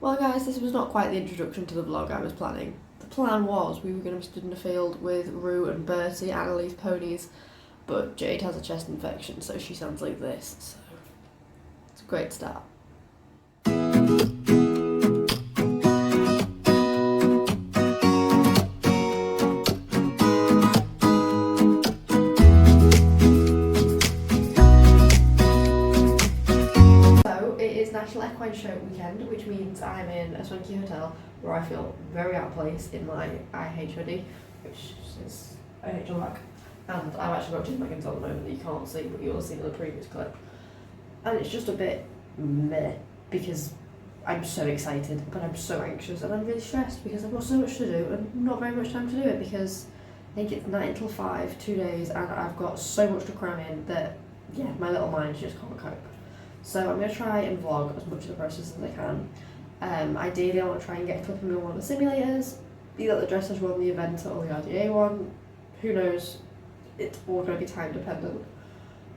Well guys, this was not quite the introduction to the vlog I was planning. The plan was we were going to be stood in the field with Rue and Bertie, Annalie's ponies, but Jade has a chest infection so she sounds like this, so it's a great start. National Equine Show weekend, which means I'm in a swanky hotel where I feel very out of place in my IH hoodie, which is IH black, and I've actually got two leggings on at the moment that you can't see, but you'll have seen in the previous clip. And it's just a bit meh because I'm so excited, but I'm so anxious, and I'm really stressed because I've got so much to do and not very much time to do it because I think it's 9 till 5, 2 days, and I've got so much to cram in that, yeah, my little mind just can't cope. So I'm going to try and vlog as much of the process as I can. Ideally I want to try and get a clip of me on one of the simulators, be that the dressage one, the event or the RDA one, who knows, it's all going to be time dependent.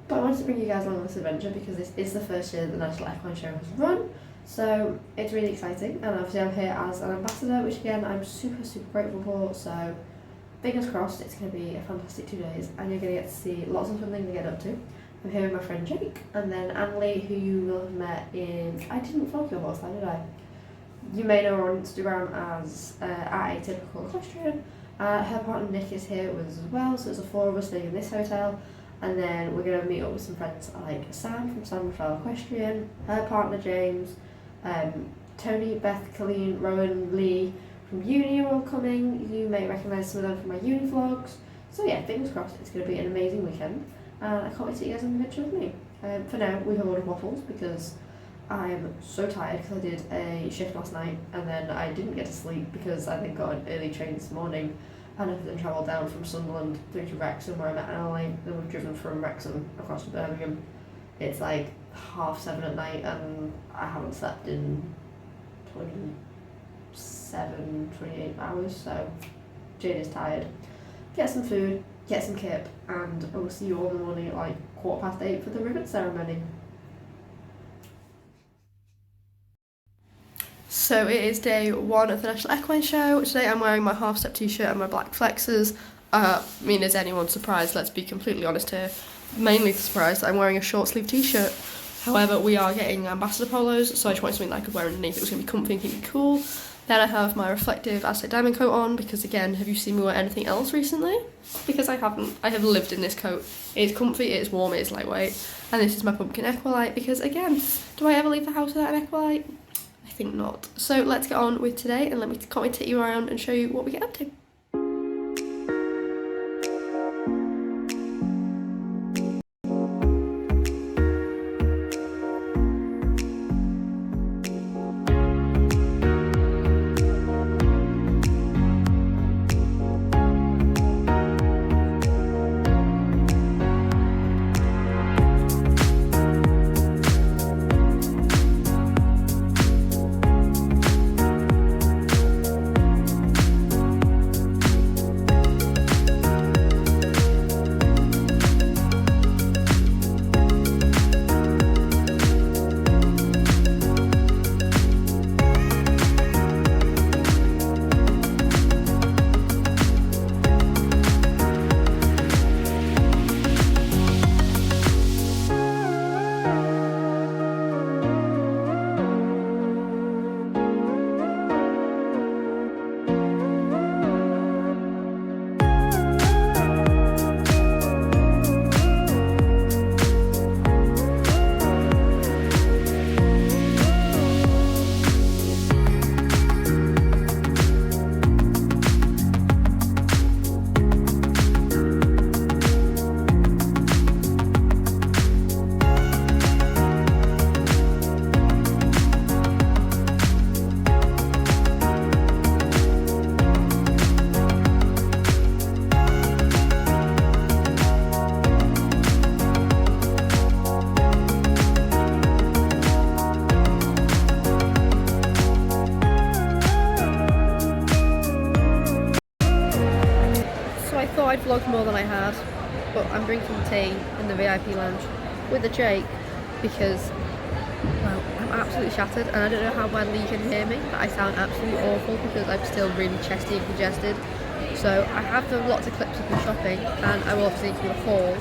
But I wanted to bring you guys along on this adventure because this is the first year that the National Equine Show has run, so it's really exciting, and obviously I'm here as an ambassador, which again I'm super grateful for, so fingers crossed it's going to be a fantastic 2 days and you're going to get to see lots of fun things to get up to. I'm here with my friend Jake, and then Annalie, who you will have met in... I didn't vlog your horse, did I? You may know her on Instagram as @atypical Equestrian. Her partner Nick is here with us as well, so it's the 4 of us staying in this hotel. And then we're going to meet up with some friends like Sam from National Equestrian, her partner James, Tony, Beth, Colleen, Rowan, Lee from uni are all coming. You may recognise some of them from my uni vlogs. So yeah, fingers crossed, it's going to be an amazing weekend. And I can't wait to see you guys on the adventure with me. For now, we have ordered waffles because I'm so tired because I did a shift last night and then I didn't get to sleep because I then got an early train this morning and I've then travelled down from Sunderland through to Wrexham where I met Annalie. Then we've driven from Wrexham across to Birmingham. It's like 7:30 at night and I haven't slept in 28 hours, so Jade is tired. Get some food, get some kip, and I will see you all in the morning at like 8:15 for the ribbon ceremony. So it is day 1 of the National Equine Show. Today I'm wearing my half-step t-shirt and my black flexes. I mean, is anyone surprised? Let's be completely honest here. Mainly surprised that I'm wearing a short sleeve t-shirt. However, we are getting ambassador polos, so I just wanted something that I could wear underneath. It was going to be comfy and keep me cool. Then I have my reflective Aztec diamond coat on because, again, have you seen me wear anything else recently? Because I haven't. I have lived in this coat. It is comfy, it is warm, it is lightweight. And this is my pumpkin equilight because, again, do I ever leave the house without an equilight? I think not. So let's get on with today and can't wait to take you around and show you what we get up to. I'd vlogged more than I had, but I'm drinking tea in the VIP lounge with a Jake because, well, I'm absolutely shattered, and I don't know how badly you can hear me, but I sound absolutely awful because I'm still really chesty and congested. So I have done lots of clips of me shopping, and I will obviously do a haul.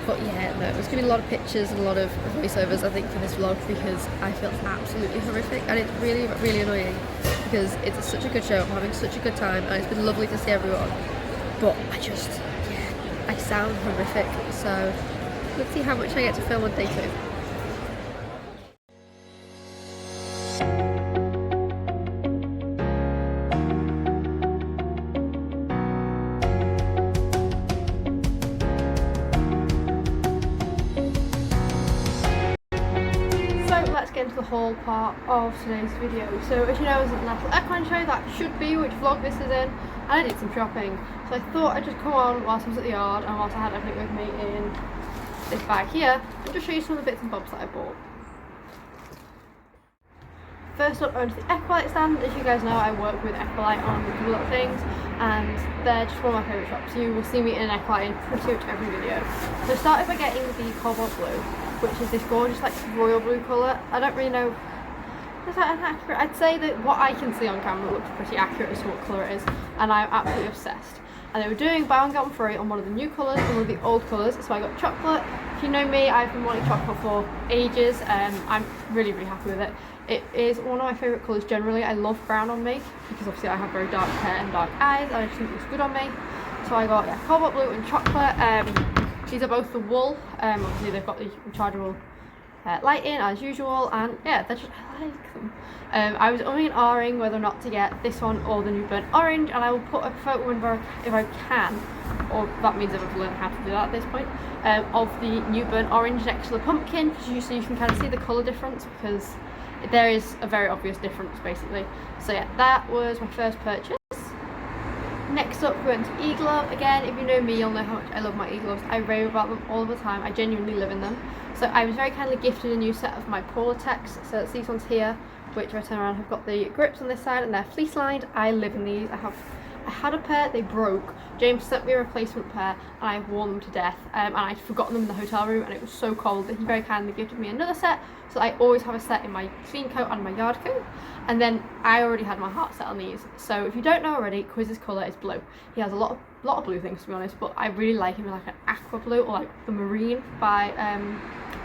But yeah, no, there's going to be a lot of pictures and a lot of voiceovers, I think, for this vlog, because I feel absolutely horrific, and it's really, really annoying because it's such a good show, I'm having such a good time, and it's been lovely to see everyone. But I sound horrific, so let's see how much I get to film on day 2. Let's get into the haul part of today's video. So as you know, it's a National Equine Show, that should be which vlog this is in, and I did some shopping. So I thought I'd just come on whilst I was at the yard and whilst I had everything with me in this bag here, and just show you some of the bits and bobs that I bought. First up, I went to the Equalite stand. As you guys know, I work with Equalite on a couple of things, and they're just one of my favourite shops. You will see me in an Equalite in pretty much every video. So I started by getting the Cobalt Blue, which is this gorgeous like royal blue colour. I don't really know, is that accurate? I'd say that what I can see on camera looks pretty accurate as to what colour it is, and I'm absolutely obsessed. And they were doing buy one get one free on one of the new colours and one of the old colours, so I got chocolate. If you know me, I've been wanting chocolate for ages, I'm really, really happy with it. It is one of my favourite colours generally. I love brown on me because obviously I have very dark hair and dark eyes, and I just think it looks good on me. So I got cobalt blue and chocolate. These are both the wool. Obviously they've got the rechargeable light in as usual, and yeah, I like them. I was umming and ahhing whether or not to get this one or the new burnt orange, and I will put a photo in if I can, or that means I've learned how to do that at this point, of the new burnt orange next to the pumpkin, so you can kind of see the colour difference, because there is a very obvious difference basically. So yeah, that was my first purchase. Next up, we went to eGlove. Again, if you know me, you'll know how much I love my eGloves. I rave about them all the time. I genuinely live in them. So I was very kindly gifted a new set of my Polartecs. So it's these ones here, which if I turn around have got the grips on this side and they're fleece lined. I live in these. I had a pair, they broke. James sent me a replacement pair and I've worn them to death. And I'd forgotten them in the hotel room, and it was so cold that he very kindly gifted me another set. So I always have a set in my clean coat and my yard coat. And then I already had my heart set on these. So if you don't know already, Quiz's colour is blue. He has a lot of blue things, to be honest, but I really like him in like an aqua blue, or like the marine by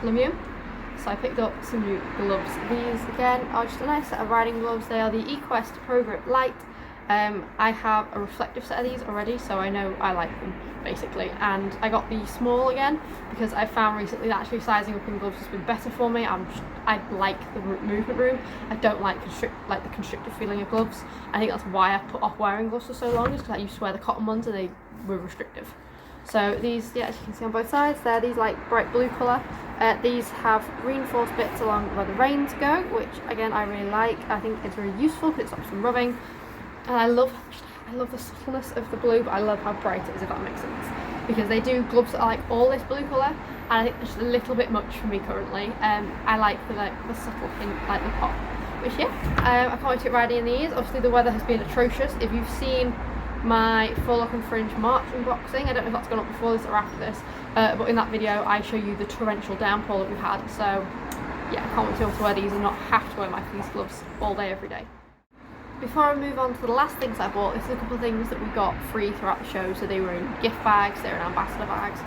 Lemieux. So I picked up some new gloves. These again are just a nice set of riding gloves. They are the Equest Pro Grip Light. I have a reflective set of these already, so I know I like them basically, and I got the small again because I found recently that actually sizing up in gloves has been better for me. I like the movement room. I don't like the constricted feeling of gloves. I think that's why I put off wearing gloves for so long, is because I used to wear the cotton ones and they were restrictive. So these, yeah, as you can see on both sides, they're these like bright blue colour. These have reinforced bits along where the reins go, which again I really like. I think it's very useful because it stops from rubbing. And I love the subtleness of the blue, but I love how bright it is, if that makes sense. Because they do gloves that are like all this blue colour, and I think it's just a little bit much for me currently. I like the subtle hint, like the pop. Which yeah, I can't wait to get riding in these. Obviously the weather has been atrocious. If you've seen my Forelock and Fringe March unboxing, I don't know if that's gone up before this or after this, but in that video I show you the torrential downpour that we've had. So yeah, I can't wait to be able to wear these and not have to wear my fleece gloves all day every day. Before I move on to the last things I bought, this is a couple of things that we got free throughout the show. So they were in gift bags, they were in ambassador bags.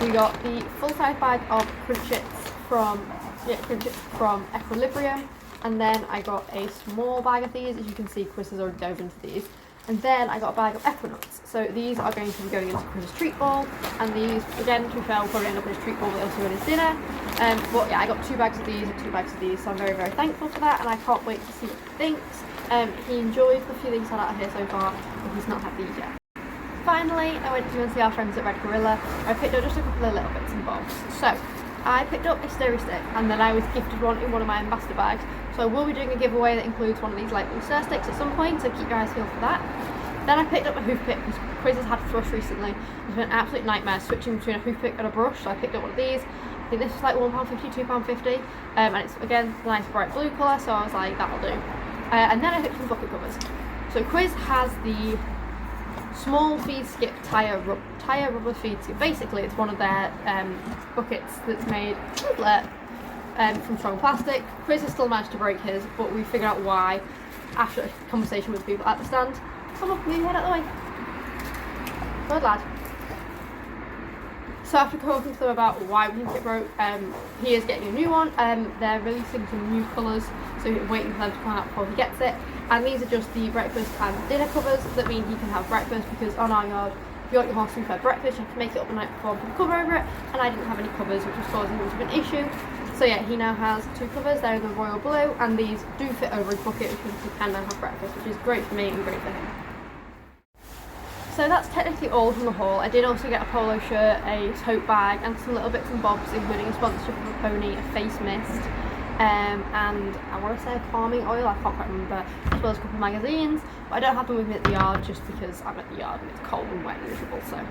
We got the full-size bag of Crunchits from Equilibrium, and then I got a small bag of these. As you can see, Chris has already dove into these. And then I got a bag of Equinox. So these are going to be going into Chris's treat ball, and these, again, to be fair, will probably end up in his treat ball, but also in his dinner. But yeah, I got 2 bags of these and 2 bags of these, so I'm very, very thankful for that, and I can't wait to see what he thinks. He enjoyed the few things had out of here so far, but he's not had these yet. Finally, I went to go and see our friends at Red Gorilla. I picked up just a couple of little bits and bobs. So I picked up a stirry stick, and then I was gifted one in one of my ambassador bags. So I will be doing a giveaway that includes one of these light blue stir sticks at some point, so keep your eyes peeled for that. Then I picked up a hoof pick because Quiz has had a thrush recently. It's been an absolute nightmare switching between a hoof pick and a brush, so I picked up one of these. I think this was like £1.50, £2.50, and it's again a nice bright blue colour, so I was like, that'll do. And then I picked some bucket covers. So Quiz has the small feed skip tyre rubber feed skip. Basically, it's one of their buckets that's made from strong plastic. Chris has still managed to break his, but we figured out why after a conversation with people at the stand. Come on, move your head out of the way. Good lad. So after talking to them about why we think it broke, he is getting a new one. They're releasing some new colours, so we're waiting for them to come out before he gets it. And these are just the breakfast and dinner covers that mean he can have breakfast, because on our yard, if you want your horse to be fed breakfast, you have to make it up the night before and put a cover over it, and I didn't have any covers, which was causing him an issue. So yeah, he now has 2 covers. They're the royal blue, and these do fit over his bucket, which means he can now have breakfast, which is great for me and great for him. So that's technically all from the haul. I did also get a polo shirt, a tote bag, and some little bits and bobs, including a sponsorship of a pony, a face mist, and I want to say calming oil, I can't quite remember, as well as a couple of magazines. But I don't have them with me at the yard just because I'm at the yard and it's cold and wet and miserable. So,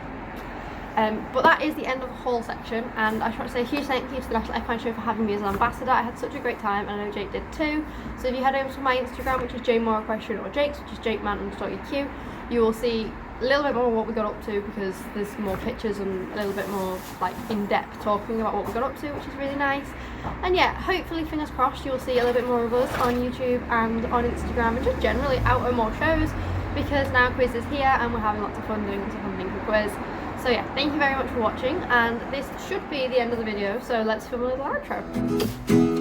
but that is the end of the haul section, and I just want to say a huge thank you to the National Equine Show for having me as an ambassador. I had such a great time, and I know Jake did too. So if you head over to my Instagram, which is Equestrian, or Jake's, which is jakeman_eq, you will see a little bit more what we got up to, because there's more pictures and a little bit more like in-depth talking about what we got up to, which is really nice. And yeah, hopefully, fingers crossed, you'll see a little bit more of us on YouTube and on Instagram, and just generally out on more shows, because now Quiz is here and we're having lots of fun doing lots of fun things with Quiz. So yeah, thank you very much for watching, and this should be the end of the video, so let's film a little outro.